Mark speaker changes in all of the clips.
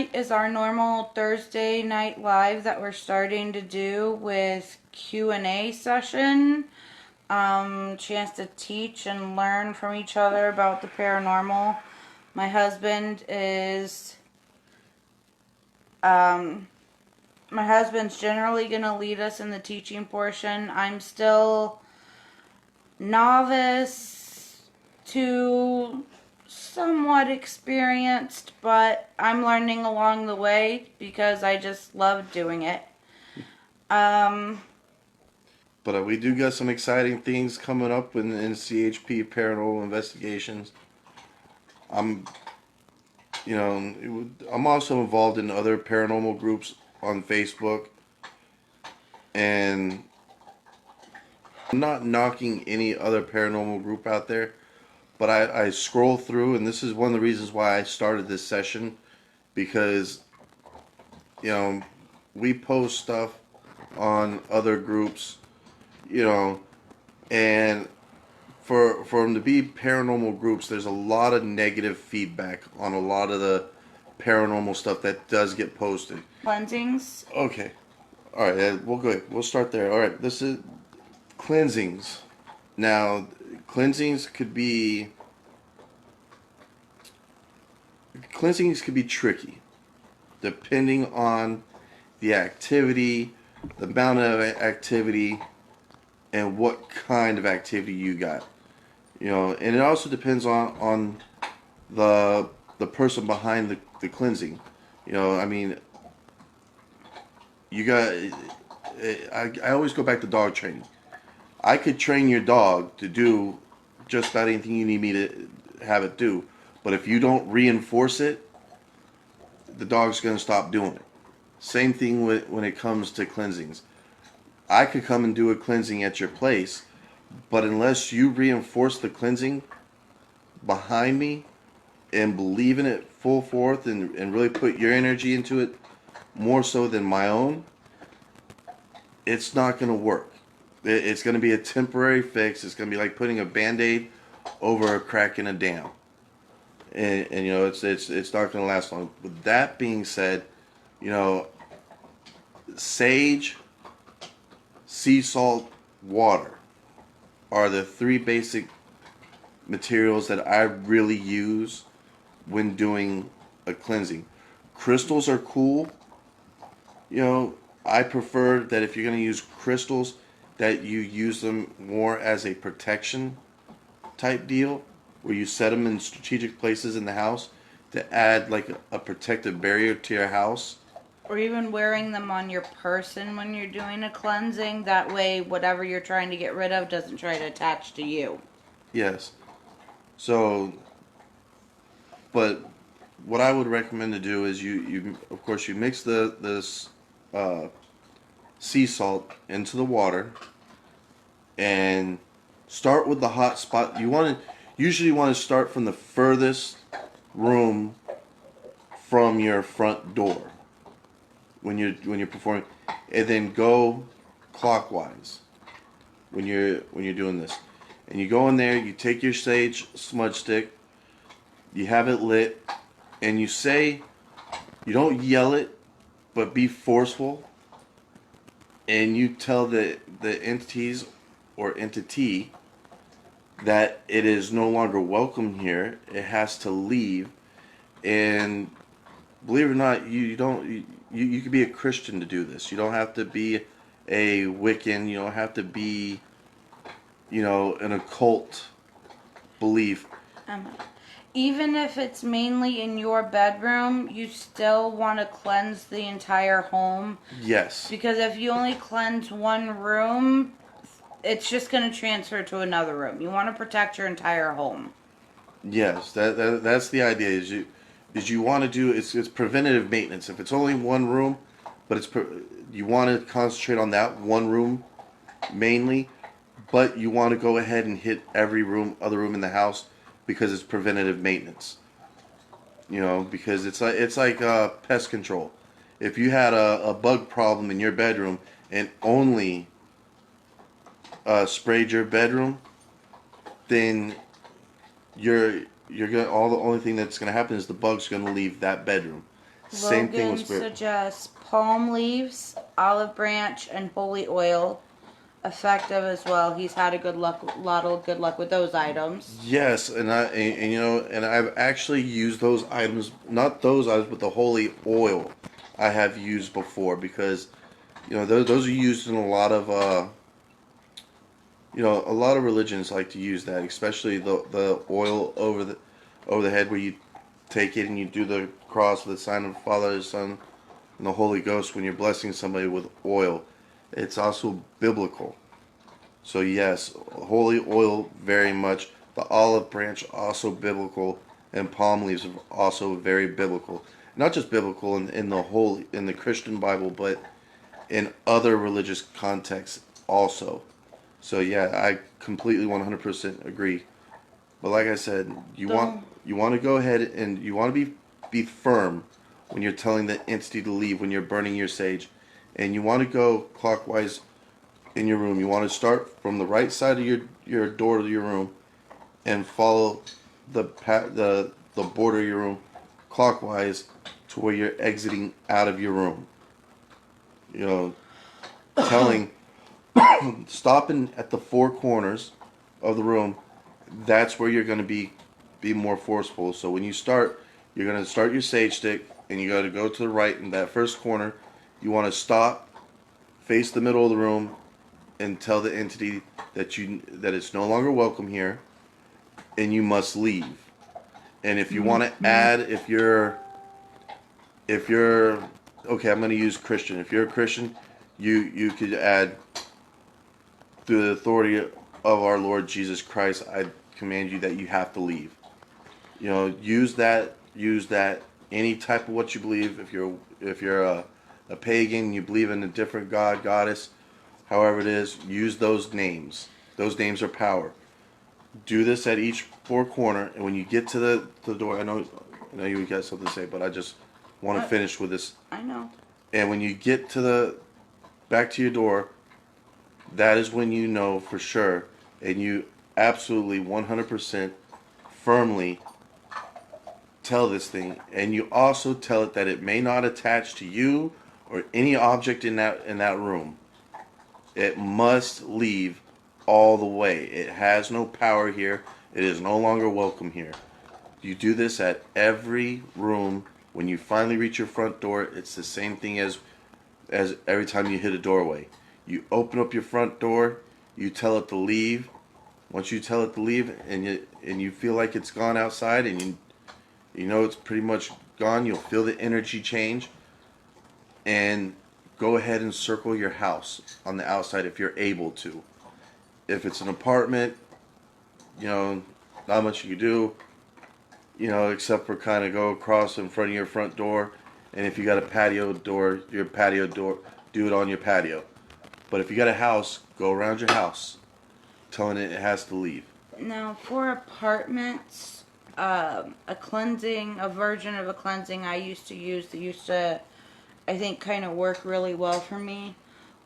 Speaker 1: night is our normal Thursday night live that we're starting to do with Q&A session. Chance to teach and learn from each other about the paranormal. My husband is my husband's generally going to lead us in the teaching portion. I'm still novice to somewhat experienced, but I'm learning along the way because I just love doing it.
Speaker 2: But we do got some exciting things coming up in CHP Paranormal Investigations. I'm, I'm also involved in other paranormal groups on Facebook, and I'm not knocking any other paranormal group out there, but I scroll through, and this is one of the reasons why I started this session, because, you know, we post stuff on other groups, you know, and for them to be paranormal groups, there's a lot of negative feedback on a lot of the paranormal stuff that does get posted.
Speaker 1: Cleansings.
Speaker 2: Okay, all right, we'll go. We'll start there. All right, this is cleansings. Now, cleansings could be tricky, depending on the activity, the amount of activity, and what kind of activity you got. And it also depends on the person behind the cleansing. I mean, you got. I always go back to dog training. I could train your dog to do just about anything you need me to have it do, but if you don't reinforce it, the dog's going to stop doing it. Same thing when it comes to cleansings. I could come and do a cleansing at your place, but unless you reinforce the cleansing behind me and believe in it full forth and really put your energy into it more so than my own, it's not going to work. It's going to be a temporary fix. It's going to be like putting a Band-Aid over a crack in a dam. And it's not going to last long. With that being said, sage, sea salt, water are the three basic materials that I really use when doing a cleansing. Crystals are cool. I prefer that if you're going to use crystals, that you use them more as a protection type deal, where you set them in strategic places in the house to add like a protective barrier to your house.
Speaker 1: Or even wearing them on your person when you're doing a cleansing. That way, whatever you're trying to get rid of doesn't try to attach to you.
Speaker 2: Yes. So, but what I would recommend to do is you of course you mix this sea salt into the water and start with the hot spot. Usually want to start from the furthest room from your front door when you're performing, and then go clockwise when you're doing this. And you go in there, you take your sage smudge stick, you have it lit, and you don't yell it, but be forceful, and you tell the entities or entity that it is no longer welcome here. It has to leave. And believe it or not, you could be a Christian to do this. You don't have to be a Wiccan. You don't have to be, an occult belief.
Speaker 1: Um, Even if it's mainly in your bedroom, you still want to cleanse the entire home.
Speaker 2: Yes.
Speaker 1: Because if you only cleanse one room, it's just going to transfer to another room. You want to protect your entire home.
Speaker 2: Yes, that's the idea. You want to do it's preventative maintenance. If it's only one room, but you want to concentrate on that one room mainly, but you want to go ahead and hit every other room in the house because it's preventative maintenance. Because it's like pest control. If you had a bug problem in your bedroom and only sprayed your bedroom, then you're gonna the only thing that's gonna happen is the bug's gonna leave that bedroom. Same thing with
Speaker 1: Logan
Speaker 2: spirit.
Speaker 1: suggests palm leaves, olive branch, and holy oil. Effective as well. He's had a lot of good luck with those items.
Speaker 2: Yes, and you know, and I've actually used those items, not those items, but the holy oil I have used before because you know those are used in a lot of you know a lot of religions like to use that, especially the oil over the head where you take it and you do the cross with the sign of the Father, the Son, and the Holy Ghost when you're blessing somebody with oil. It's also biblical. So yes, holy oil very much. The olive branch also biblical, and palm leaves are also very biblical. Not just biblical in the holy in the Christian Bible, but in other religious contexts also. So yeah, I completely 100% agree. But like I said,
Speaker 1: Don't.
Speaker 2: you want to go ahead and you want to be firm when you're telling the entity to leave when you're burning your sage, and you want to go clockwise in your room. You want to start from the right side of your door to your room and follow the border of your room clockwise to where you're exiting out of your room. You know, telling stopping at the four corners of the room. That's where you're going to be more forceful. So when you start, you're going to start your sage stick and you got to go to the right in that first corner. You want to stop, face the middle of the room, and tell the entity that it's no longer welcome here and you must leave. And if you want to add, if you're okay, I'm going to use Christian. If you're a Christian, you could add through the authority of our Lord Jesus Christ, I command you that you have to leave. You know, use that any type of what you believe. If you're a pagan, you believe in a different god, goddess, however it is, use those names. Those names are power. Do this at each four corner, and when you get to the door, I know you got something to say, but I just want to
Speaker 1: What?
Speaker 2: finish with this.
Speaker 1: I know.
Speaker 2: And when you get to the back to your door, that is when you know for sure, and you absolutely 100% firmly tell this thing, and you also tell it that it may not attach to you or any object in that room. It must leave all the way. It has no power here. It is no longer welcome here. You do this at every room. When you finally reach your front door, it's the same thing as every time you hit a doorway. You open up your front door, you tell it to leave. Once you tell it to leave and you feel like it's gone outside and you know it's pretty much gone, you'll feel the energy change and go ahead and circle your house on the outside if you're able to. If it's an apartment, you know, not much you can do, you know, except for kind of go across in front of your front door. And if you got a patio door, your patio door, do it on your patio. But if you got a house, go around your house, telling it it has to leave.
Speaker 1: Now, for apartments, a version of a cleansing I used to use that used to, I think, kind of work really well for me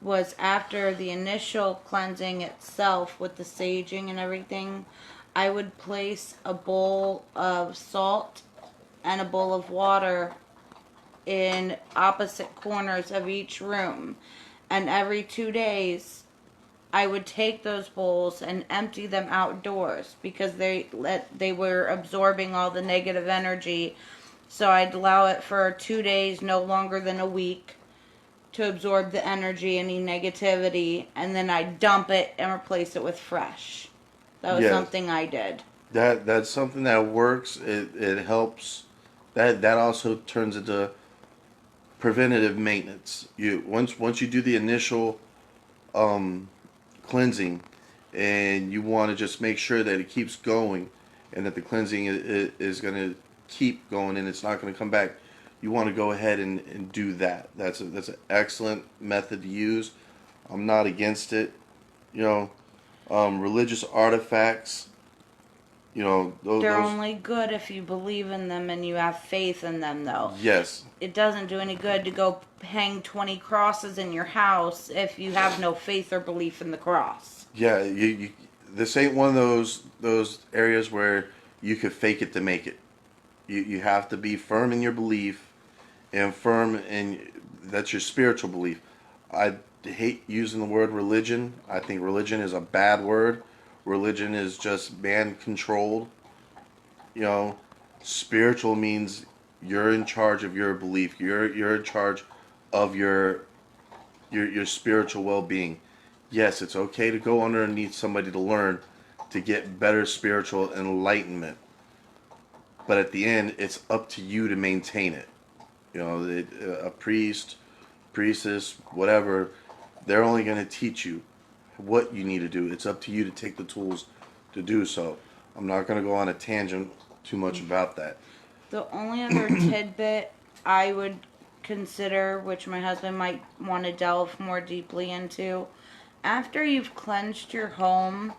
Speaker 1: was after the initial cleansing itself with the saging and everything, I would place a bowl of salt and a bowl of water in opposite corners of each room. And every 2 days, I would take those bowls and empty them outdoors because they were absorbing all the negative energy. So I'd allow it for 2 days, no longer than a week, to absorb the energy, any negativity, and then I'd dump it and replace it with fresh. That was
Speaker 2: Yes,
Speaker 1: something I did.
Speaker 2: that's something that works. It helps. That also turns into preventative maintenance. You once you do the initial um, cleansing, and you want to just make sure that it keeps going, and that the cleansing is going to keep going, and it's not going to come back. You want to go ahead and do that. That's an excellent method to use. I'm not against it. You know, religious artifacts. You know,
Speaker 1: They're
Speaker 2: those
Speaker 1: only good if you believe in them and you have faith in them, though.
Speaker 2: yes,
Speaker 1: It doesn't do any good to go hang 20 crosses in your house if you have no faith or belief in the cross.
Speaker 2: yeah. This ain't one of those areas where you could fake it to make it. You have to be firm in your belief and firm in that's your spiritual belief. I hate using the word religion. I think religion is a bad word. Religion is just man controlled. You know, spiritual means you're in charge of your belief. You're in charge of your spiritual well-being. Yes, it's okay to go underneath somebody to learn to get better spiritual enlightenment. But at the end, it's up to you to maintain it. You know, a priest, priestess, whatever, they're only going to teach you what you need to do. It's up to you to take the tools to do so. I'm not going to go on a tangent too much about that.
Speaker 1: The only other tidbit I would consider, which my husband might want to delve more deeply into, after you've cleansed your home,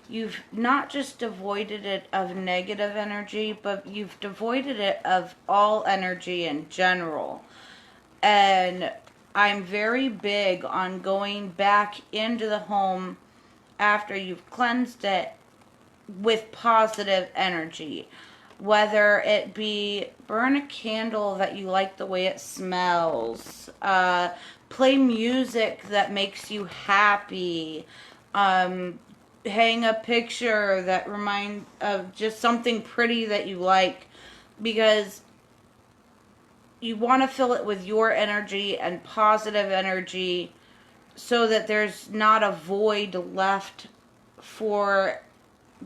Speaker 1: you've not just devoided it of negative energy, but you've devoided it of all energy in general. And I'm very big on going back into the home after you've cleansed it with positive energy. Whether it be burn a candle that you like the way it smells, play music that makes you happy, um, hang a picture that reminds of just something pretty that you like, because you want to fill it with your energy and positive energy so that there's not a void left for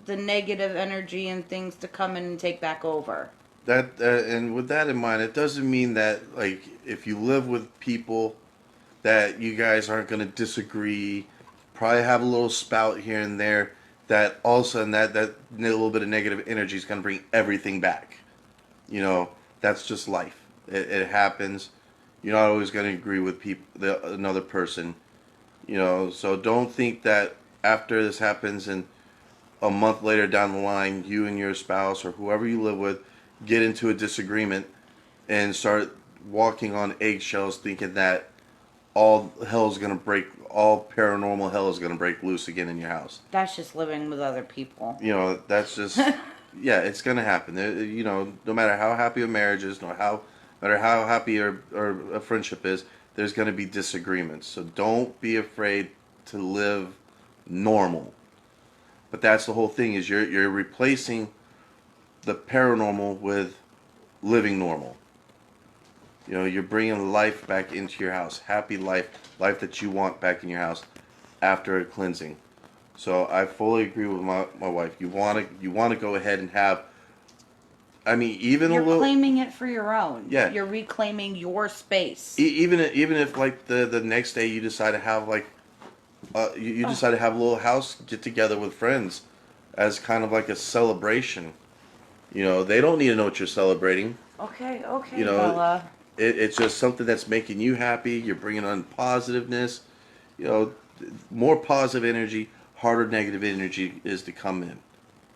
Speaker 1: the negative energy and things to come in and take back over.
Speaker 2: That and with that in mind, it doesn't mean that like if you live with people that you guys aren't going to disagree, probably have a little spout here and there. That all of a sudden that little bit of negative energy is going to bring everything back. You know, that's just life. It happens. You're not always going to agree with another person. You know, so don't think that after this happens and a month later down the line, you and your spouse or whoever you live with get into a disagreement and start walking on eggshells, thinking that all hell is gonna break, all paranormal hell is gonna break loose again in your house.
Speaker 1: That's just living with other people.
Speaker 2: You know, that's just, yeah, it's gonna happen. You know, no matter how happy a marriage is, no matter how happy or a friendship is, there's gonna be disagreements. So don't be afraid to live normal. But that's the whole thing is you're replacing the paranormal with living normal. You know, you're bringing life back into your house, happy life, life that you want back in your house after a cleansing. So I fully agree with my wife. You want to go ahead and have. I mean, even
Speaker 1: You're
Speaker 2: a little.
Speaker 1: claiming it for your own.
Speaker 2: Yeah.
Speaker 1: You're reclaiming your space.
Speaker 2: Even if like the next day you decide to have like you decide to have a little house get together with friends as kind of like a celebration. You know, they don't need to know what you're celebrating.
Speaker 1: Okay, okay,
Speaker 2: You know,
Speaker 1: Bella.
Speaker 2: it's just something that's making you happy. You're bringing on positiveness. You know, more positive energy, harder negative energy is to come in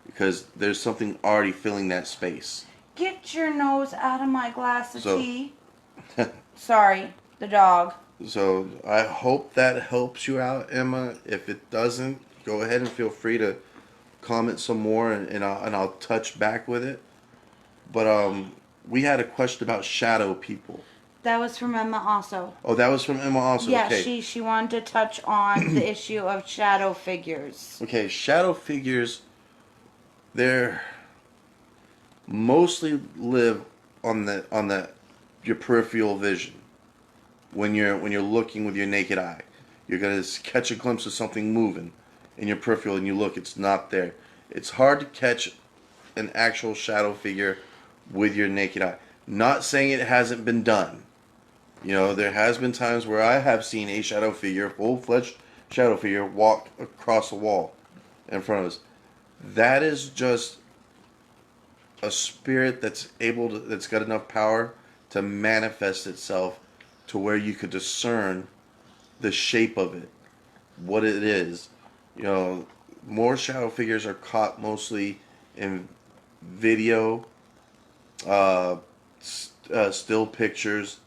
Speaker 2: because there's something already filling that space.
Speaker 1: Get your nose out of my glass of
Speaker 2: So,
Speaker 1: tea. Sorry, the dog.
Speaker 2: so I hope that helps you out, Emma. If it doesn't, go ahead and feel free to comment some more, and I'll touch back with it. But we had a question about shadow people.
Speaker 1: That was from Emma also.
Speaker 2: Oh, that was from Emma also.
Speaker 1: Yeah,
Speaker 2: Okay.
Speaker 1: she wanted to touch on the issue of shadow figures.
Speaker 2: Okay, shadow figures, they're mostly live on the your peripheral vision. When you're looking with your naked eye, you're gonna catch a glimpse of something moving in your peripheral, and you look, it's not there. It's hard to catch an actual shadow figure with your naked eye. Not saying it hasn't been done. You know, there has been times where I have seen a shadow figure, full-fledged shadow figure, walk across the wall in front of us. That is just a spirit that's got enough power to manifest itself to where you could discern the shape of it, what it is. You know, more shadow figures are caught mostly in video, still pictures.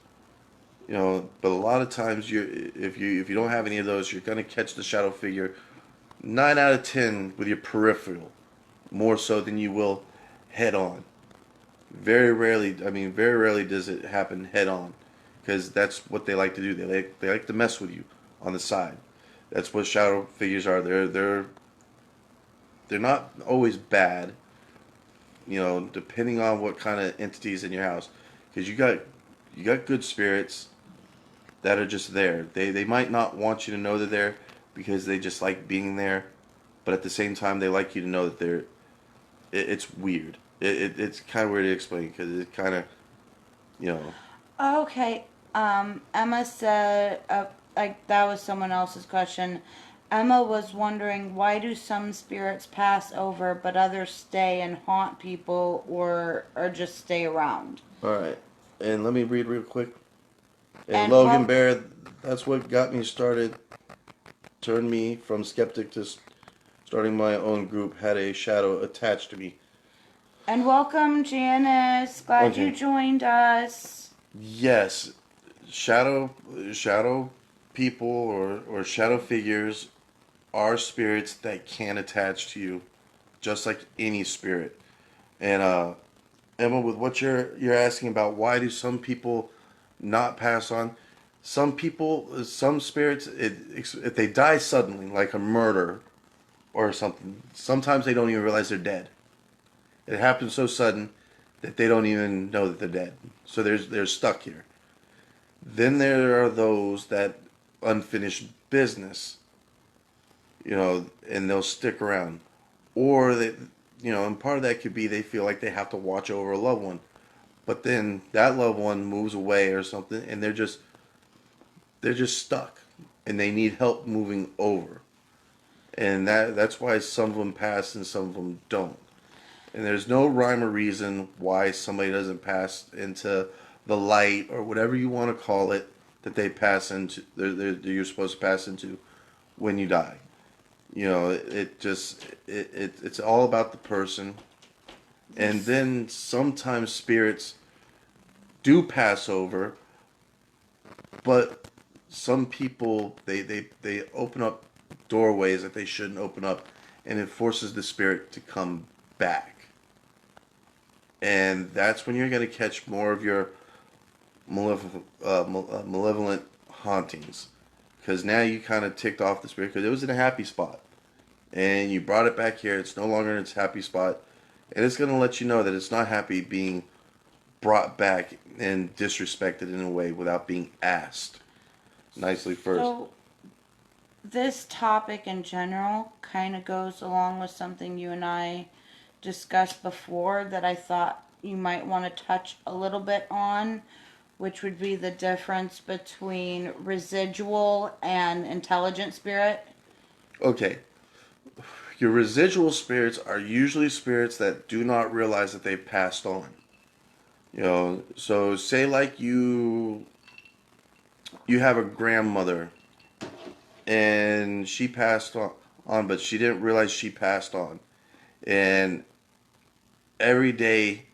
Speaker 2: You know, but a lot of times if you don't have any of those, you're gonna catch the shadow figure 9 out of 10 with your peripheral, more so than you will head on. Very rarely does it happen head on, because that's what they like to do. They like to mess with you on the side. That's what shadow figures are. They're not always bad, depending on what kind of entities in your house, because you got good spirits that are just there. They might not want you to know they're there because they just like being there, but at the same time they like you to know that it's weird. It's kind of weird to explain because it kind of you know
Speaker 1: Okay. Emma said, like that was someone else's question. Emma was wondering, why do some spirits pass over but others stay and haunt people or just stay around?
Speaker 2: All right, and let me read real quick. And
Speaker 1: And
Speaker 2: Logan
Speaker 1: well,
Speaker 2: Bear, that's what got me started. Turned me from skeptic to starting my own group. Had a shadow attached to me.
Speaker 1: and welcome Janice. Glad you
Speaker 2: Okay.
Speaker 1: joined us.
Speaker 2: Yes, shadow people or shadow figures are spirits that can attach to you, just like any spirit. And Emma, with what you're asking about, why do some people not pass on? Some spirits, if they die suddenly, like a murder or something, sometimes they don't even realize they're dead. It happens so sudden that they don't even know that they're dead. So they're stuck here. Then there are those that unfinished business, and they'll stick around, or and part of that could be they feel like they have to watch over a loved one, but then that loved one moves away or something, and they're just stuck, and they need help moving over, and that's why some of them pass and some of them don't. And there's no rhyme or reason why somebody doesn't pass into the light or whatever you want to call it that they pass into. You're supposed to pass into when you die. It's all about the person. And
Speaker 1: This,
Speaker 2: then sometimes spirits do pass over, but some people they open up doorways that they shouldn't open up, and it forces the spirit to come back. And that's when you're going to catch more of your malevolent hauntings, because now you kind of ticked off the spirit because it was in a happy spot, and you brought it back here. It's no longer in its happy spot, and it's going to let you know that it's not happy being brought back and disrespected in a way without being asked nicely first.
Speaker 1: so this topic in general kind of goes along with something you and I discussed before that I thought you might want to touch a little bit on, which would be the difference between residual and intelligent spirit.
Speaker 2: Okay, your residual spirits are usually spirits that do not realize that they've passed on. So say like you have a grandmother and she passed on, but she didn't realize she passed on. And every day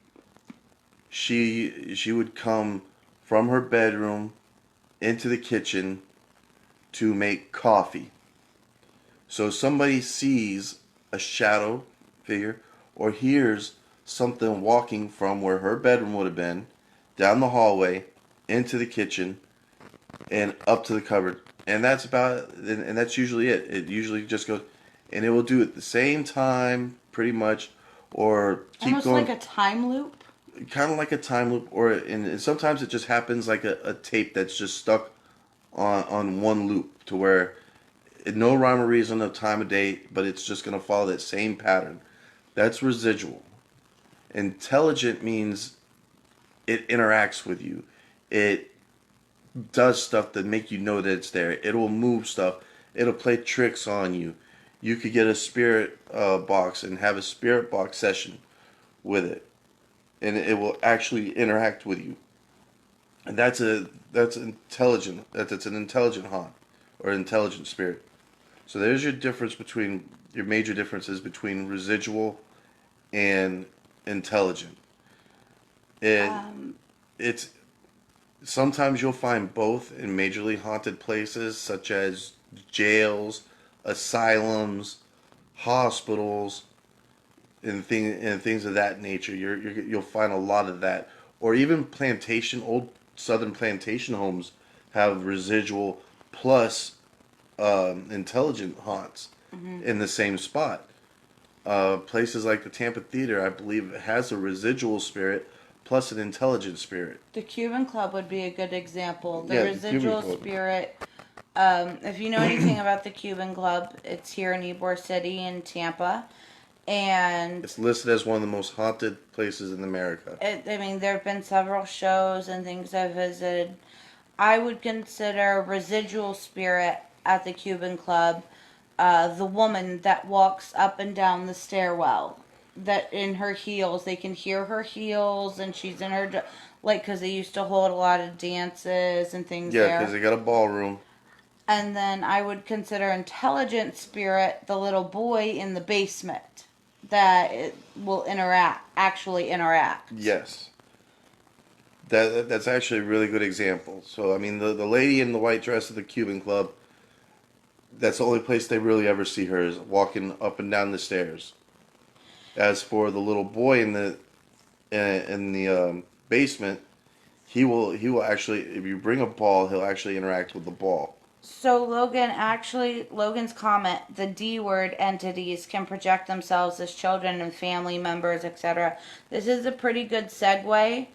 Speaker 2: she would come from her bedroom into the kitchen to make coffee. So somebody sees a shadow figure or hears something walking from where her bedroom would have been down the hallway into the kitchen and up to the cupboard. And and that's usually it. It usually just goes, and it will do it the same time, pretty much, or keep
Speaker 1: Almost like
Speaker 2: going,
Speaker 1: a time loop.
Speaker 2: kind of like a time loop. And sometimes it just happens like a tape that's just stuck on one loop to where no rhyme or reason, no time of day, but it's just going to follow that same pattern. That's residual. Intelligent means it interacts with you. It does stuff that make you know that it's there. It'll move stuff. It'll play tricks on you. You could get a spirit box and have a spirit box session with it, and it will actually interact with you. And that's intelligent. That's an intelligent haunt or intelligent spirit. So there's your major differences between residual and intelligent. And
Speaker 1: Um,
Speaker 2: it's sometimes you'll find both in majorly haunted places such as jails, asylums, hospitals, and things of that nature. You'll find a lot of that, or even old southern plantation homes have residual plus intelligent haunts
Speaker 1: Hmm.
Speaker 2: in the same spot. Places like the Tampa Theater, I believe, has a residual spirit plus an intelligent spirit.
Speaker 1: The Cuban Club would be a good example. The
Speaker 2: Yeah, the Cuban
Speaker 1: residual
Speaker 2: Club.
Speaker 1: spirit. If you know anything about the Cuban Club, it's here in Ybor City in Tampa, and
Speaker 2: It's listed as one of the most haunted places in America.
Speaker 1: I mean, there have been several shows and things I've visited. I would consider residual spirit at the Cuban Club the woman that walks up and down the stairwell. That in her heels, they can hear her heels, and she's in her like because they used to hold a lot of dances and things
Speaker 2: Yeah, because
Speaker 1: there.
Speaker 2: they got a ballroom.
Speaker 1: And then I would consider intelligent spirit the little boy in the basement that it will actually interact.
Speaker 2: Yes. That's actually a really good example. So I mean, the lady in the white dress at the Cuban Club, that's the only place they really ever see her is walking up and down the stairs. As for the little boy in the basement, he will actually, if you bring a ball, he'll actually interact with the ball.
Speaker 1: So Logan's comment, the D word entities can project themselves as children and family members, etc. This is a pretty good segue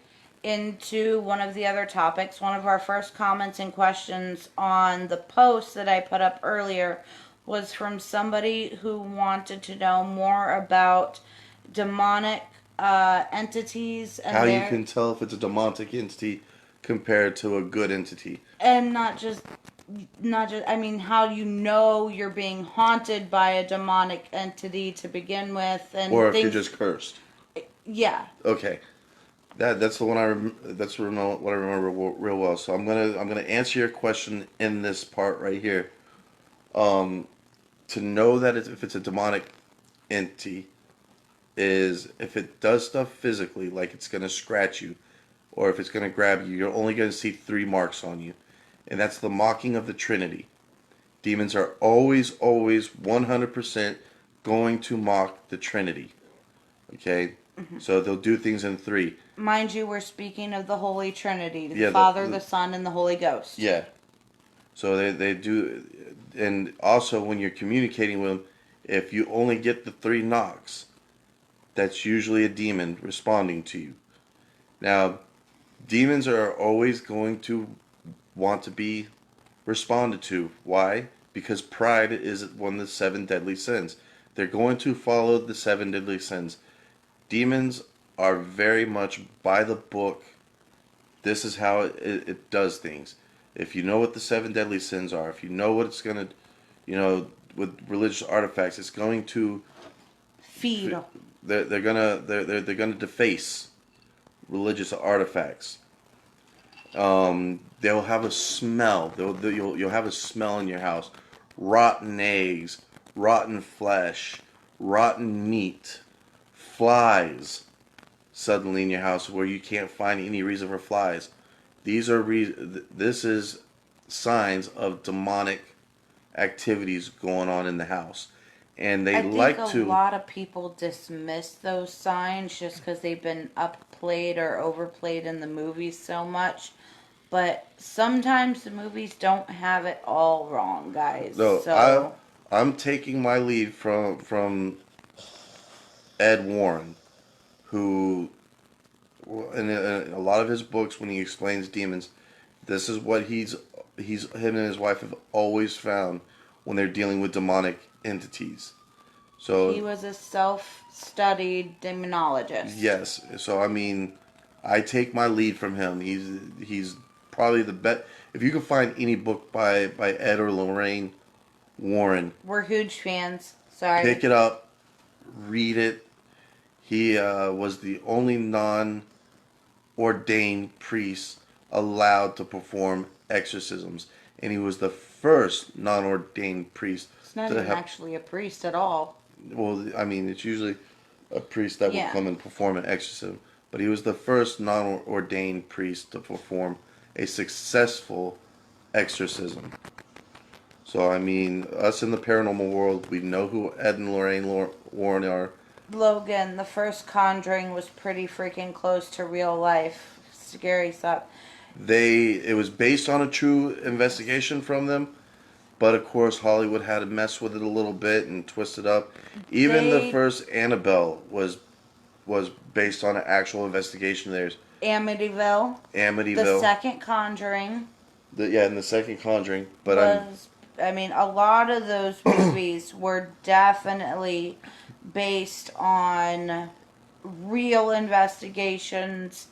Speaker 1: into one of the other topics. One of our first comments and questions on the post that I put up earlier was from somebody who wanted to know more about demonic entities
Speaker 2: How
Speaker 1: and
Speaker 2: you
Speaker 1: their
Speaker 2: can tell if it's a demonic entity compared to a good entity,
Speaker 1: and not just I mean how you know you're being haunted by a demonic entity to begin with and
Speaker 2: or if you're
Speaker 1: things.
Speaker 2: just cursed.
Speaker 1: Yeah.
Speaker 2: Okay, that's the one what I remember real well. So I'm gonna answer your question in this part right here. Um, to know that if it's a demonic entity is if it does stuff physically, like it's gonna scratch you, or if it's gonna grab you, you're only gonna see three marks on you, and that's the mocking of the Trinity. Demons are always 100% going to mock the Trinity. Okay,
Speaker 1: Hmm.
Speaker 2: so they'll do things in three.
Speaker 1: Mind you, we're speaking of the Holy Trinity, the
Speaker 2: Yeah,
Speaker 1: Father, the Son, and the Holy Ghost.
Speaker 2: yeah. So they do, and also when you're communicating with them, if you only get the three knocks, that's usually a demon responding to you. Now, demons are always going to want to be responded to. Why? Because pride is one of the seven deadly sins. They're going to follow the seven deadly sins. Demons are very much by the book. This is how it does things. If you know what the seven deadly sins are, if you know what it's going to, with religious artifacts, it's going to,
Speaker 1: Feed.
Speaker 2: they're gonna deface religious artifacts. They'll have a smell. You'll have a smell in your house. Rotten eggs, rotten flesh, rotten meat, flies suddenly in your house where you can't find any reason for flies. This is signs of demonic activities going on in the house. And they
Speaker 1: I think a
Speaker 2: like to,
Speaker 1: lot of people dismiss those signs just because they've been upplayed or overplayed in the movies so much. But sometimes the movies don't have it all wrong, guys.
Speaker 2: no, I
Speaker 1: So
Speaker 2: I'm taking my lead from Ed Warren, who in a lot of his books when he explains demons, this is what he's him and his wife have always found when they're dealing with demonic entities.
Speaker 1: he
Speaker 2: So
Speaker 1: was a self-studied demonologist.
Speaker 2: yes, so I mean, I take my lead from him. He's probably the best. If you can find any book by Ed or Lorraine Warren,
Speaker 1: We're huge fans. Sorry.
Speaker 2: pick it up, read it. He was the only non-ordained priest allowed to perform exorcisms, and he was the first non-ordained priest
Speaker 1: It's not
Speaker 2: to
Speaker 1: even
Speaker 2: have.
Speaker 1: actually a priest at all.
Speaker 2: Well, I mean, it's usually a priest that will
Speaker 1: Yeah.
Speaker 2: come and perform an exorcism, but he was the first non-ordained priest to perform a successful exorcism. So I mean, us in the paranormal world, we know who Ed and Lorraine Warren are.
Speaker 1: Logan, the first Conjuring was pretty freaking close to real life. Scary stuff.
Speaker 2: It was based on a true investigation from them, but of course Hollywood had to mess with it a little bit and twist it up. Even the
Speaker 1: They
Speaker 2: first Annabelle was based on an actual investigation of theirs.
Speaker 1: Amityville, the
Speaker 2: Amityville,
Speaker 1: second Conjuring
Speaker 2: yeah, in the second Conjuring. But
Speaker 1: was, I mean, a lot of those movies were definitely based on real investigations.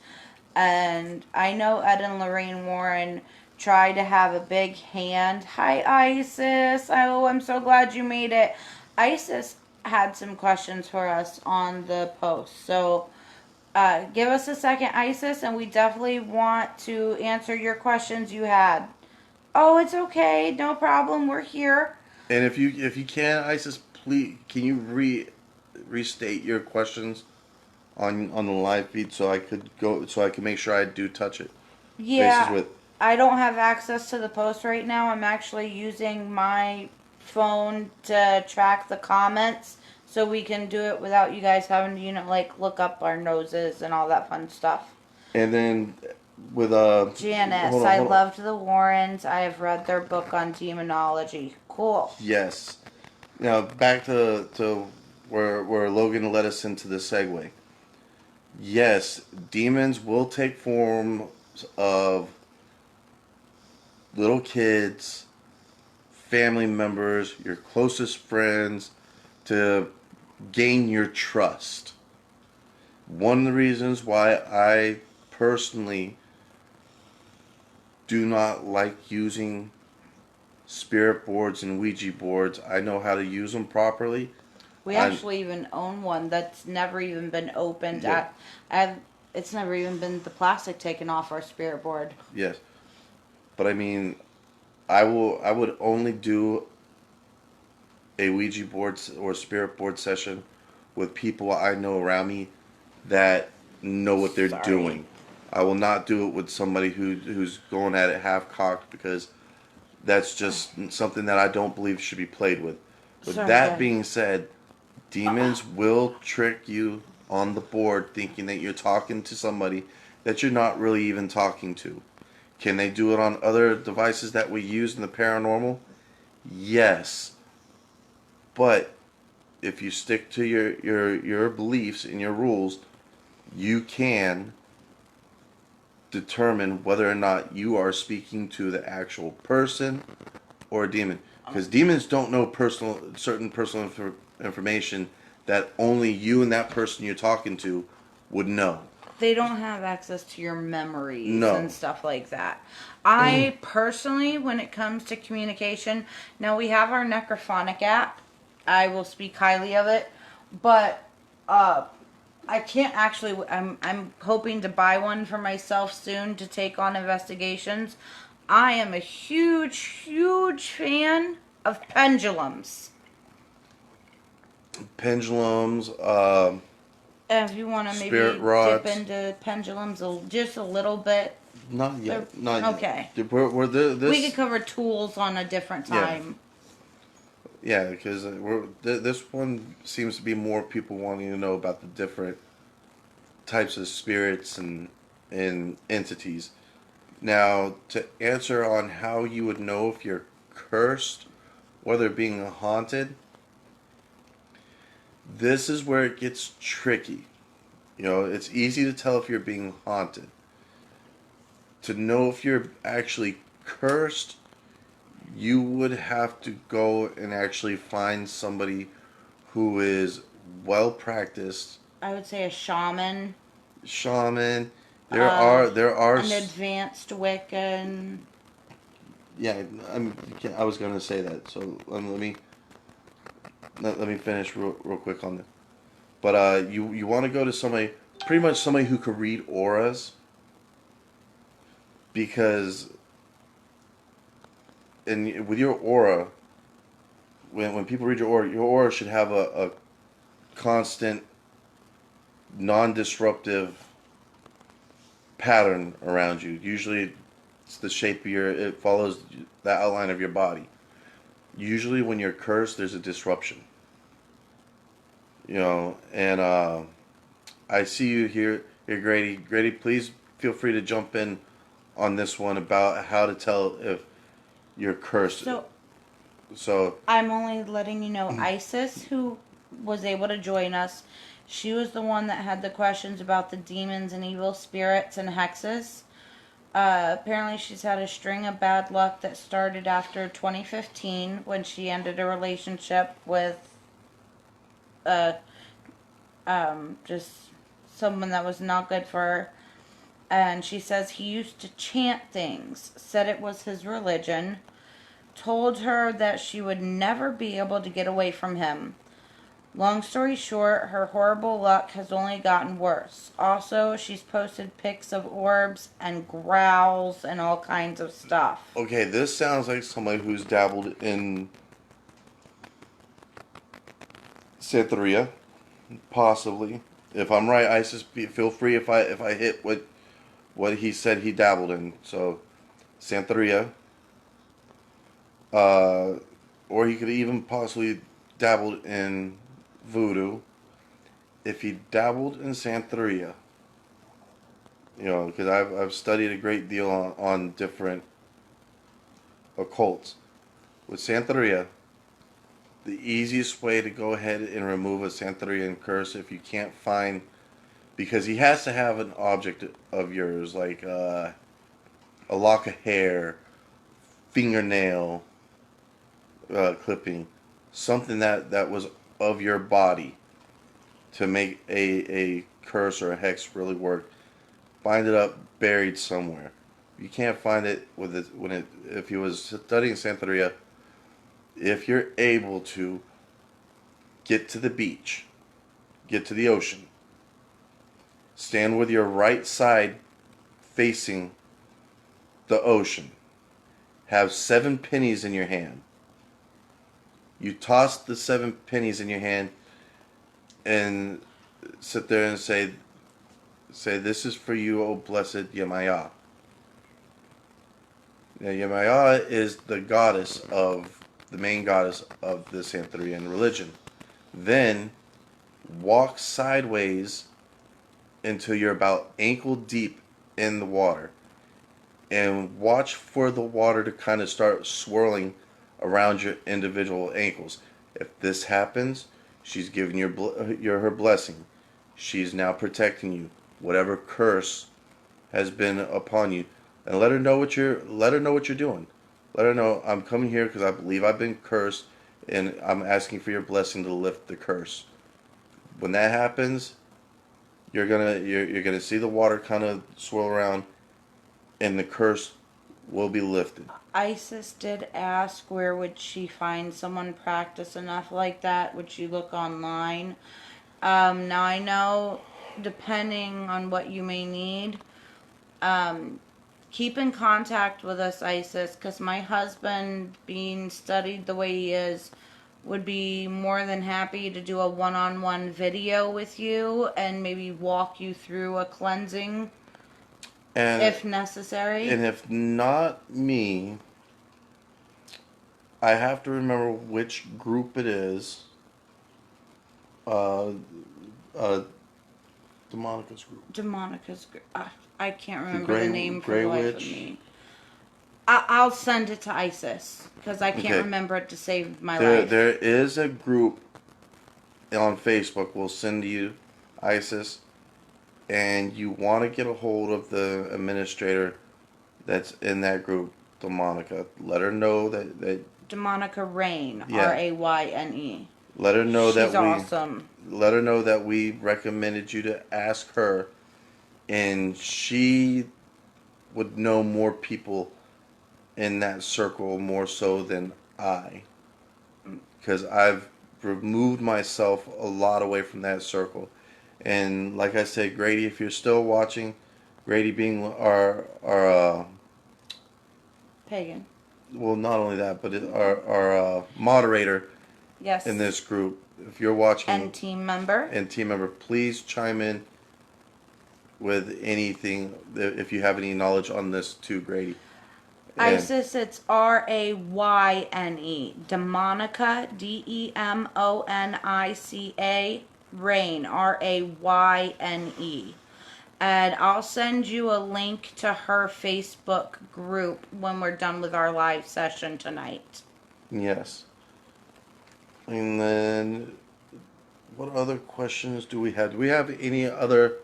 Speaker 1: And I know Ed and Lorraine Warren tried to have a big hand. Hi, Isis. Oh, I'm so glad you made it. Isis had some questions for us on the post. So give us a second, Isis, and we definitely want to answer your questions you had. Oh, it's okay. No problem. We're here.
Speaker 2: and if you can, Isis, please can you restate your questions on the live feed so I could make sure I do touch it. Bases
Speaker 1: Yeah,
Speaker 2: with
Speaker 1: I don't have access to the post right now. I'm actually using my phone to track the comments so we can do it without you guys having to, like look up our noses and all that fun stuff.
Speaker 2: and then with
Speaker 1: Janice,
Speaker 2: hold on
Speaker 1: I
Speaker 2: hold on.
Speaker 1: loved the Warrens. I have read their book on demonology. Cool.
Speaker 2: Yes. Now back to where Logan led us into the segue. Yes, demons will take forms of little kids, family members, your closest friends to gain your trust. One of the reasons why I personally do not like using spirit boards and Ouija boards, I know how to use them properly.
Speaker 1: We
Speaker 2: I
Speaker 1: actually even own one that's never even been opened.
Speaker 2: Yeah,
Speaker 1: It's never even been the plastic taken off our spirit board.
Speaker 2: yes. But I mean, I would only do a Ouija board or spirit board session with people I know around me that know what they're
Speaker 1: Sorry.
Speaker 2: doing. I will not do it with somebody who's going at it half cocked because that's just something that I don't believe should be played with. With
Speaker 1: Sorry,
Speaker 2: that
Speaker 1: guys.
Speaker 2: being said, demons will trick you on the board thinking that you're talking to somebody that you're not really even talking to. Can they do it on other devices that we use in the paranormal? Yes. But if you stick to your beliefs and your rules, you can determine whether or not you are speaking to the actual person or a demon. Because demons don't know certain personal information that only you and that person you're talking to would know.
Speaker 1: They don't have access to your memories and
Speaker 2: No.
Speaker 1: stuff like that. I personally, when it comes to communication, now we have our necrophonic app. I will speak highly of it, but uh, I can't actually. I'm hoping to buy one for myself soon to take on investigations. I am a huge fan of pendulums.
Speaker 2: Pendulums,
Speaker 1: And if you want to
Speaker 2: spirit
Speaker 1: maybe dip
Speaker 2: rods.
Speaker 1: into pendulums just a little bit,
Speaker 2: Not
Speaker 1: they're
Speaker 2: yet. Not
Speaker 1: okay.
Speaker 2: yet.
Speaker 1: We could
Speaker 2: This.
Speaker 1: cover tools on a different
Speaker 2: Yeah.
Speaker 1: time.
Speaker 2: Yeah, because this one seems to be more people wanting to know about the different types of spirits and entities. Now, to answer on how you would know if you're cursed, whether being haunted, this is where it gets tricky. You know, it's easy to tell if you're being haunted. To know if you're actually cursed, you would have to go and actually find somebody who is well practiced
Speaker 1: I would say a shaman,
Speaker 2: shaman.
Speaker 1: uh,
Speaker 2: There are
Speaker 1: an advanced Wiccan.
Speaker 2: yeah. I was gonna say that. So let me finish real quick on this. But you want to go to somebody, pretty much somebody who could read auras, because with your aura, when people read your aura should have a constant, non-disruptive pattern around you. Usually, it's the shape of it follows the outline of your body. Usually, when you're cursed, there's a disruption. you know. And I see you here, Grady. Grady, please feel free to jump in on this one about how to tell if you're cursed.
Speaker 1: So
Speaker 2: So,
Speaker 1: I'm only letting you know, Isis, who was able to join us, she was the one that had the questions about the demons and evil spirits and hexes. Apparently, she's had a string of bad luck that started after 2015 when she ended a relationship with uh, just someone that was not good for her. And she says he used to chant things, said it was his religion, told her that she would never be able to get away from him. Long story short, her horrible luck has only gotten worse. Also, she's posted pics of orbs and growls and all kinds of stuff.
Speaker 2: okay, this sounds like somebody who's dabbled in Santeria, possibly. If I'm right, Isis, feel free if I hit what he said he dabbled in. So, Santeria, uh, or he could even possibly dabbled in voodoo. If he dabbled in Santeria, you know, because I've studied a great deal on different occults. With Santeria, the easiest way to go ahead and remove a Santerian curse if you can't find, because he has to have an object of yours, like a lock of hair, fingernail clipping, something that was of your body to make a curse or a hex really work. Find it up buried somewhere. You can't find it with it when it if he was studying Santeria. If you're able to get to the beach, get to the ocean, stand with your right side facing the ocean, have 7 pennies in your hand. You toss the 7 pennies in your hand and sit there and say, "This is for you, O blessed Yemaya." Now, Yemaya is the main goddess of the Santherian religion. Then walk sideways until you're about ankle deep in the water, and watch for the water to kind of start swirling around your individual ankles. If this happens, she's giving your her blessing. She's now protecting you. Whatever curse has been upon you, and let her know what you're doing. Let her know I'm coming here because I believe I've been cursed, and I'm asking for your blessing to lift the curse. When that happens, you're gonna see the water kind of swirl around, and the curse will be lifted.
Speaker 1: Isis did ask where would she find someone practice enough like that? Would she look online? Now I know, depending on what you may need, keep in contact with us, Isis, because my husband, being studied the way he is, would be more than happy to do a one-on-one video with you and maybe walk you through a cleansing
Speaker 2: And
Speaker 1: if necessary.
Speaker 2: and if not me, I have to remember which group it is. Uh, uh, Demonica's group.
Speaker 1: Demonica's. I can't
Speaker 2: The
Speaker 1: remember the name for
Speaker 2: Grey
Speaker 1: the life of
Speaker 2: Witch.
Speaker 1: me. I'll send it to Isis because I can't
Speaker 2: Okay.
Speaker 1: remember it to save my
Speaker 2: There
Speaker 1: life.
Speaker 2: there is a group on Facebook. We'll send you, ISIS, and you want to get a hold of the administrator that's in that group, Demonica. Let her know that
Speaker 1: Demonica Rain,
Speaker 2: yeah.
Speaker 1: Rayne.
Speaker 2: Let her know
Speaker 1: She's
Speaker 2: that we
Speaker 1: awesome.
Speaker 2: let her know that we recommended you to ask her, and she would know more people in that circle more so than I, because I've removed myself a lot away from that circle. And like I said, Grady, if you're still watching, Grady being our
Speaker 1: Pagan.
Speaker 2: well, not only that, but our moderator in
Speaker 1: Yes.
Speaker 2: this group. If you're watching
Speaker 1: And team member.
Speaker 2: and team member, please chime in with anything if you have any knowledge on this too, Grady. And
Speaker 1: Isis, it's Rayne. Demonica, Demonica. Rain, Rayne. And I'll send you a link to her Facebook group when we're done with our live session tonight.
Speaker 2: Yes. And then, what other questions do we have? Do we have any other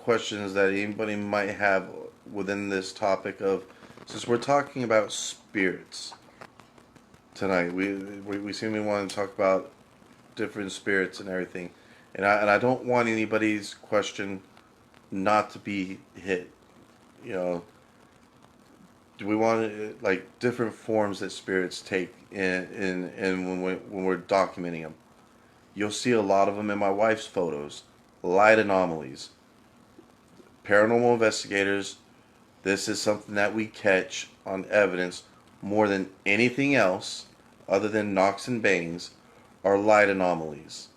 Speaker 2: questions that anybody might have within this topic of, since we're talking about spirits tonight, we seem to want to talk about different spirits and everything, and I don't want anybody's question not to be hit. You know, do we want like different forms that spirits take in when we're documenting them? You'll see a lot of them in my wife's photos. Light anomalies, paranormal investigators. This is something that we catch on evidence more than anything else, other than knocks and bangs, are light anomalies.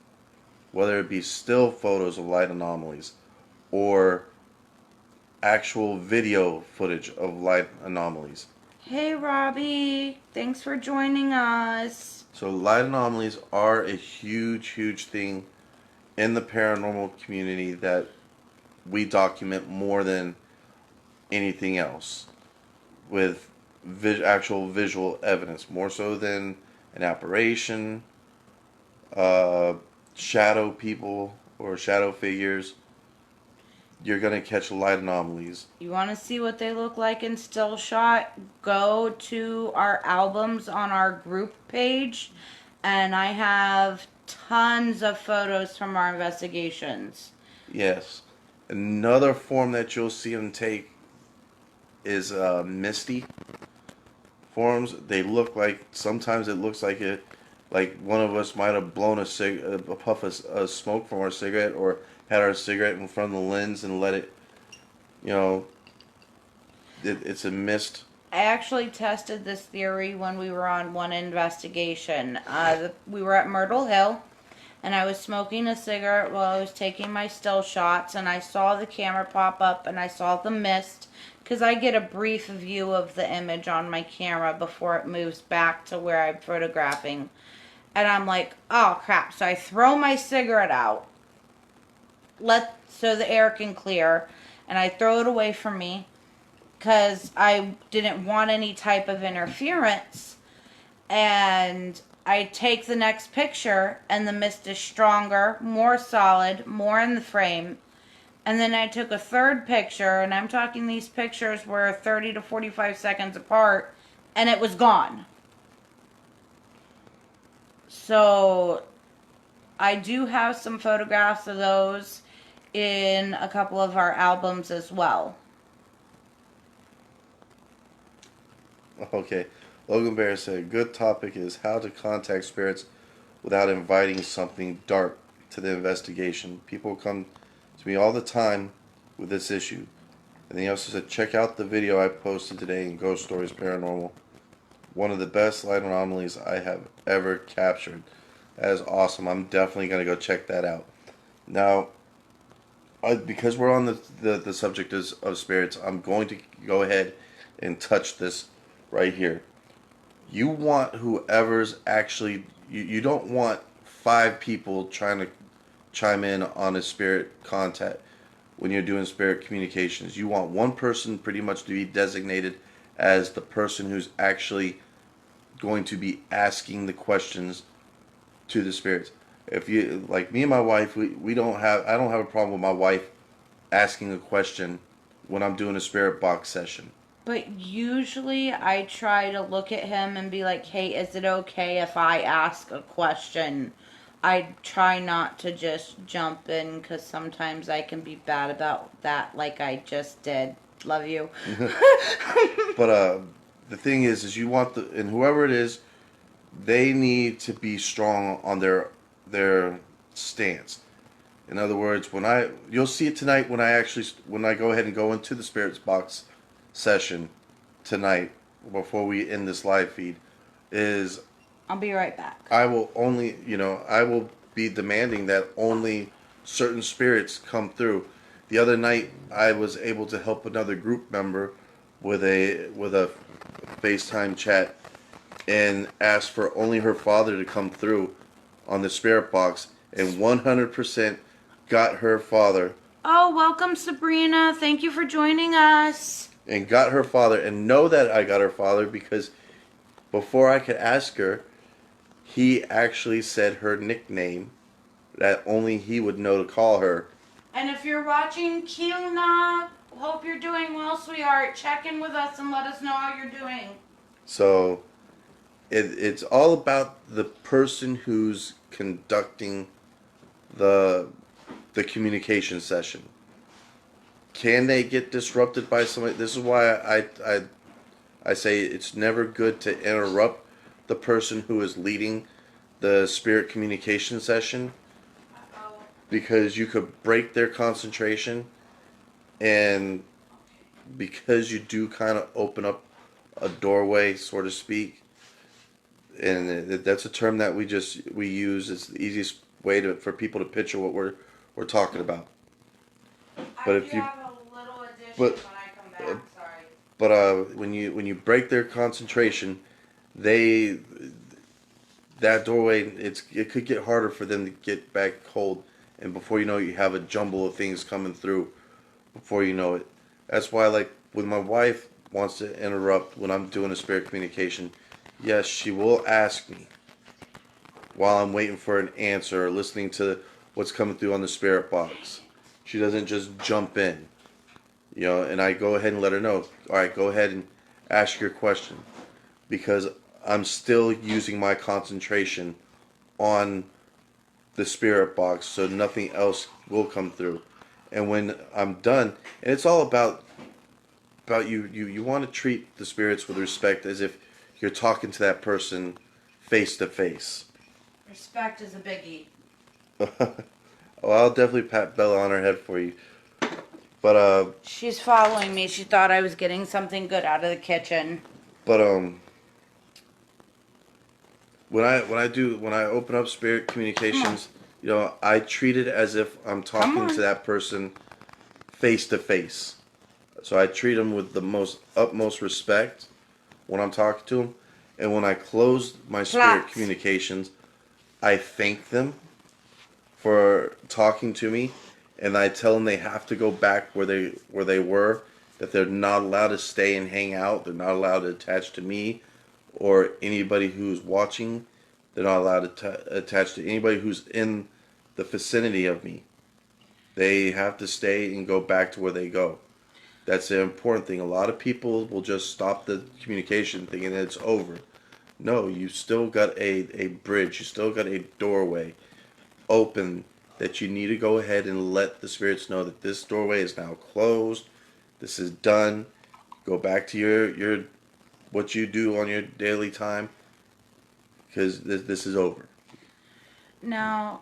Speaker 2: Whether it be still photos of light anomalies or actual video footage of light anomalies.
Speaker 1: Hey, Robbie. Thanks for joining us.
Speaker 2: So light anomalies are a huge, huge thing in the paranormal community that we document more than anything else, with actual visual evidence, more so than an apparition, uh, shadow people or shadow figures. You're gonna catch light anomalies.
Speaker 1: You want to see what they look like in still shot? Go to our albums on our group page, and I have tons of photos from our investigations.
Speaker 2: Yes. Another form that you'll see them take is misty forms. They look like, sometimes it looks like like one of us might have blown a puff of smoke from our cigarette, or had our cigarette in front of the lens and let it, you know, it's a mist.
Speaker 1: I actually tested this theory when we were on one investigation. We were at Myrtle Hill, and I was smoking a cigarette while I was taking my still shots, and I saw the camera pop up, and I saw the mist, because I get a brief view of the image on my camera before it moves back to where I'm photographing. And I'm like, oh crap. So I throw my cigarette out, so the air can clear, and I throw it away from me because I didn't want any type of interference. And I take the next picture, and the mist is stronger, more solid, more in the frame. And then I took a third picture, and I'm talking these pictures were 30 to 45 seconds apart, and it was gone. So I do have some photographs of those in a couple of our albums as well.
Speaker 2: Okay. Logan Bear said, good topic is how to contact spirits without inviting something dark to the investigation. People come to me all the time with this issue. And then he also said, check out the video I posted today in Ghost Stories Paranormal. One of the best light anomalies I have ever captured. That is awesome. I'm definitely going to go check that out. Now, because we're on the subject of spirits, I'm going to go ahead and touch this right here. You want whoever's actually, you don't want 5 people trying to chime in on a spirit contact when you're doing spirit communications. You want one person pretty much to be designated as the person who's actually going to be asking the questions to the spirits. If you, like me and my wife, we don't have, I don't have a problem with my wife asking a question when I'm doing a spirit box session.
Speaker 1: But usually I try to look at him and be like, hey, is it okay if I ask a question? I try not to just jump in because sometimes I can be bad about that, like I just did. Love you.
Speaker 2: But the thing is you want and whoever it is, they need to be strong on their stance. In other words, you'll see it tonight when I go ahead and go into the spirits box session tonight before we end this live feed, is
Speaker 1: I'll be right back.
Speaker 2: I will only, I will be demanding that only certain spirits come through. The other night, I was able to help another group member with a FaceTime chat, and asked for only her father to come through on the spirit box, and 100% got her father.
Speaker 1: Oh, welcome, Sabrina. Thank you for joining us.
Speaker 2: And got her father, and know that I got her father because before I could ask her, he actually said her nickname that only he would know to call her.
Speaker 1: And if you're watching, Kilna, hope you're doing well, sweetheart. Check in with us and let us know how you're doing.
Speaker 2: So it's all about the person who's conducting the the communication session. Can they get disrupted by somebody? This is why I say it's never good to interrupt the person who is leading the spirit communication session,
Speaker 1: Uh-oh.
Speaker 2: because you could break their concentration, and because you do kind of open up a doorway, so to speak, and that's a term that we use. It's the easiest way for people to picture what we're talking about. But
Speaker 1: I
Speaker 2: if
Speaker 1: do
Speaker 2: you
Speaker 1: have a little addition
Speaker 2: but
Speaker 1: when I come back. Sorry.
Speaker 2: when you break their concentration, they that doorway, it could get harder for them to get back cold, and before you know it, you have a jumble of things coming through. Before you know it, that's why, like, when my wife wants to interrupt when I'm doing a spirit communication, yes, she will ask me while I'm waiting for an answer or listening to what's coming through on the spirit box. She doesn't just jump in, and I go ahead and let her know. All right, go ahead and ask your question, because I'm still using my concentration on the spirit box, so nothing else will come through. And when I'm done, and it's all about you want to treat the spirits with respect, as if you're talking to that person face to face.
Speaker 1: Respect is a biggie.
Speaker 2: Oh, I'll definitely pat Bella on her head for you. But
Speaker 1: She's following me. She thought I was getting something good out of the kitchen.
Speaker 2: but when I open up spirit
Speaker 1: Come on.
Speaker 2: communications, I treat it as if I'm
Speaker 1: Come
Speaker 2: talking to
Speaker 1: on.
Speaker 2: that person face to face. So I treat them with the most utmost respect when I'm talking to them, and when I close my spirit
Speaker 1: Flats.
Speaker 2: communications, I thank them for talking to me, and I tell them they have to go back where they were, that they're not allowed to stay and hang out. They're not allowed to attach to me or anybody who's watching. They're not allowed to attach to anybody who's in the vicinity of me. They have to stay and go back to where they go. That's the important thing. A lot of people will just stop the communication thinking that it's over. No, you still got a bridge. You still got a doorway open, that you need to go ahead and let the spirits know that this doorway is now closed. This is done. Go back to your what you do on your daily time, because this is over.
Speaker 1: Now,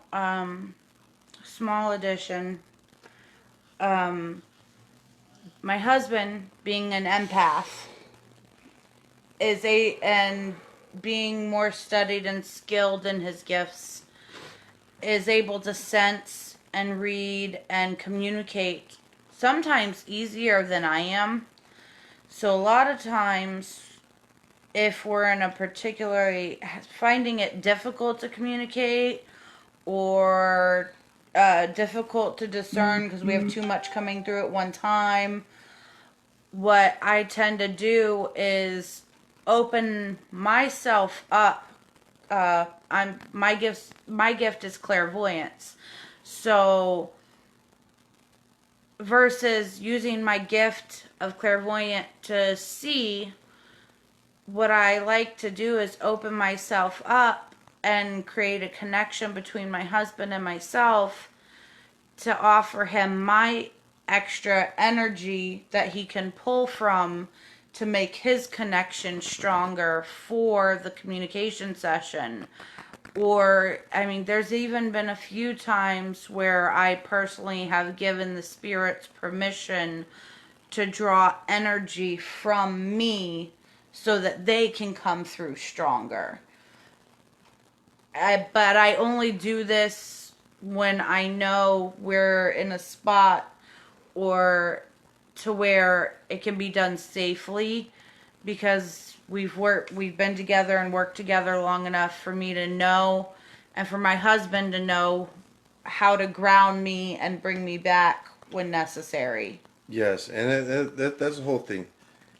Speaker 1: small addition. Um, my husband, being an empath, and being more studied and skilled in his gifts, is able to sense and read and communicate sometimes easier than I am. So a lot of times, if we're in a particularly finding it difficult to communicate, or difficult to discern because we have too much coming through at one time, what I tend to do is open myself up. My gift is clairvoyance. So versus using my gift of clairvoyant to see, what I like to do is open myself up and create a connection between my husband and myself, to offer him my extra energy that he can pull from to make his connection stronger for the communication session. Or, I mean, there's even been a few times where I personally have given the spirits permission to draw energy from me so that they can come through stronger. But I only do this when I know we're in a spot or to where it can be done safely. because we've been together and worked together long enough for me to know, and for my husband to know how to ground me and bring me back when necessary.
Speaker 2: Yes, and that's the whole thing.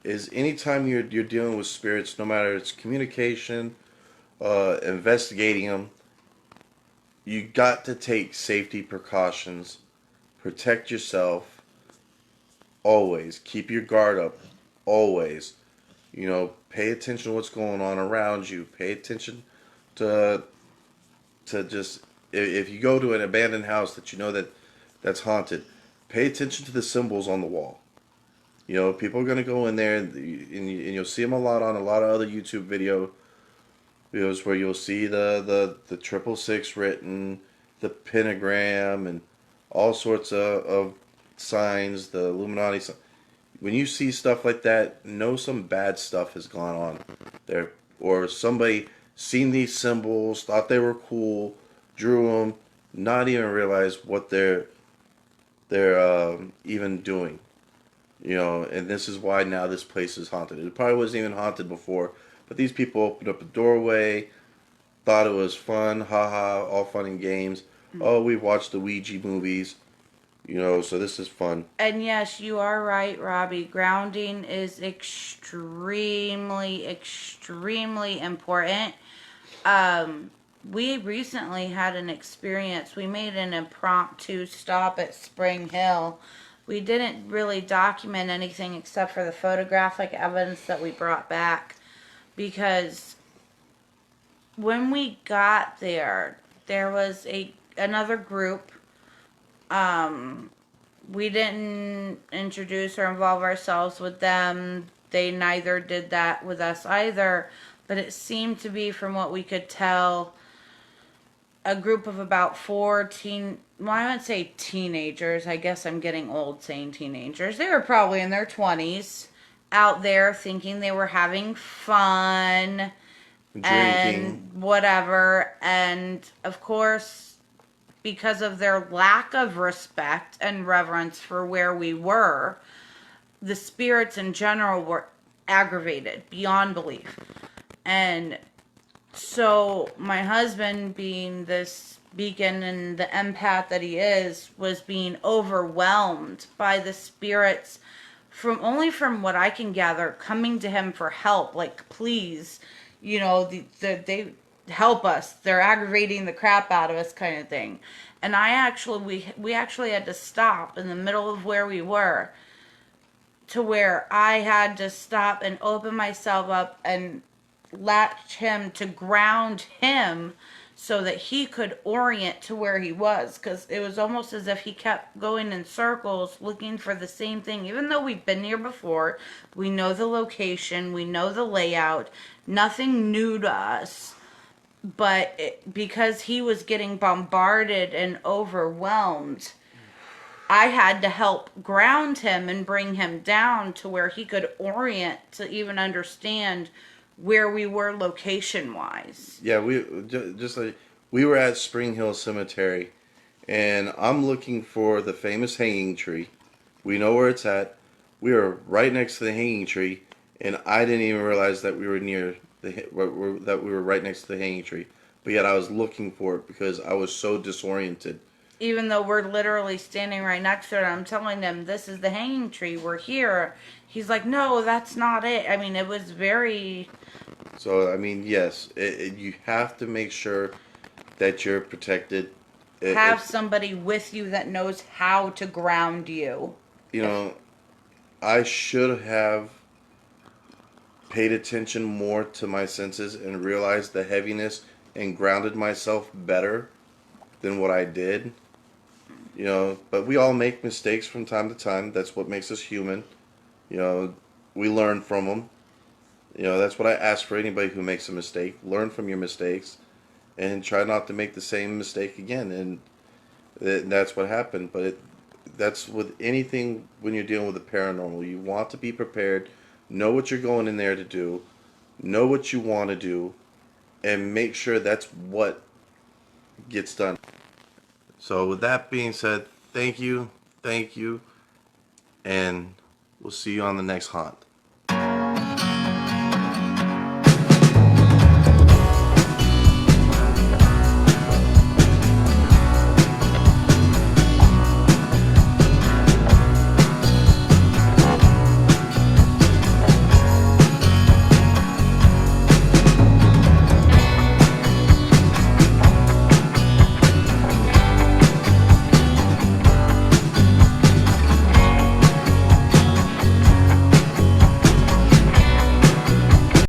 Speaker 2: Is anytime you're dealing with spirits, no matter it's communication, investigating them, you got to take safety precautions, protect yourself, always keep your guard up, always. Pay attention to what's going on around you. Pay attention to just if you go to an abandoned house that you know that's haunted, pay attention to the symbols on the wall. People are gonna go in there, and you'll see them a lot on a lot of other YouTube videos where you'll see the 666 written, the pentagram, and all sorts of signs, the Illuminati. When you see stuff like that, know some bad stuff has gone on there, or somebody seen these symbols, thought they were cool, drew them, not even realize what they're even doing. And this is why now this place is haunted. It probably wasn't even haunted before, but these people opened up a doorway, thought it was fun, haha, all fun and games. Oh, we've watched the Ouija movies, so this is fun.
Speaker 1: And yes, you are right, Robbie. Grounding is extremely, extremely important. We recently had an experience. We made an impromptu stop at Spring Hill. We didn't really document anything except for the photographic evidence that we brought back, because when we got there, there was another group. Um, we didn't introduce or involve ourselves with them. They neither did that with us either. But it seemed to be, from what we could tell, a group of about well, I wouldn't say teenagers. I guess I'm getting old saying teenagers. They were probably in their 20s, out there thinking they were having fun
Speaker 2: Drinking.
Speaker 1: and whatever. And of course, because of their lack of respect and reverence for where we were, the spirits in general were aggravated beyond belief. And so my husband, being this beacon and the empath that he is, was being overwhelmed by the spirits, from what I can gather, coming to him for help. Like, please, they help us. They're aggravating the crap out of us, kind of thing. And we actually had to stop in the middle of where we were, to where I had to stop and open myself up and latch him to ground him so that he could orient to where he was, because it was almost as if he kept going in circles looking for the same thing. Even though we've been here before, we know the location, we know the layout, nothing new to us, but because he was getting bombarded and overwhelmed, I had to help ground him and bring him down to where he could orient to even understand where we were location wise.
Speaker 2: Yeah, just like we were at Spring Hill Cemetery, and I'm looking for the famous hanging tree. We know where it's at. We were right next to the hanging tree, and I didn't even realize that we were near that we were right next to the hanging tree. But yet I was looking for it because I was so disoriented.
Speaker 1: Even though we're literally standing right next to it, I'm telling them, this is the hanging tree, we're here. He's like, no, that's not it. I mean, it was very.
Speaker 2: So I mean, yes, you have to make sure that you're protected.
Speaker 1: Have somebody with you that knows how to ground you.
Speaker 2: You
Speaker 1: If
Speaker 2: know, I should have paid attention more to my senses and realized the heaviness and grounded myself better than what I did. But we all make mistakes from time to time. That's what makes us human. You know, we learn from them. That's what I ask for anybody who makes a mistake. Learn from your mistakes and try not to make the same mistake again. And that's what happened. But that's with anything when you're dealing with the paranormal. You want to be prepared, know what you're going in there to do, know what you want to do, and make sure that's what gets done. So, with that being said, thank you, and we'll see you on the next haunt.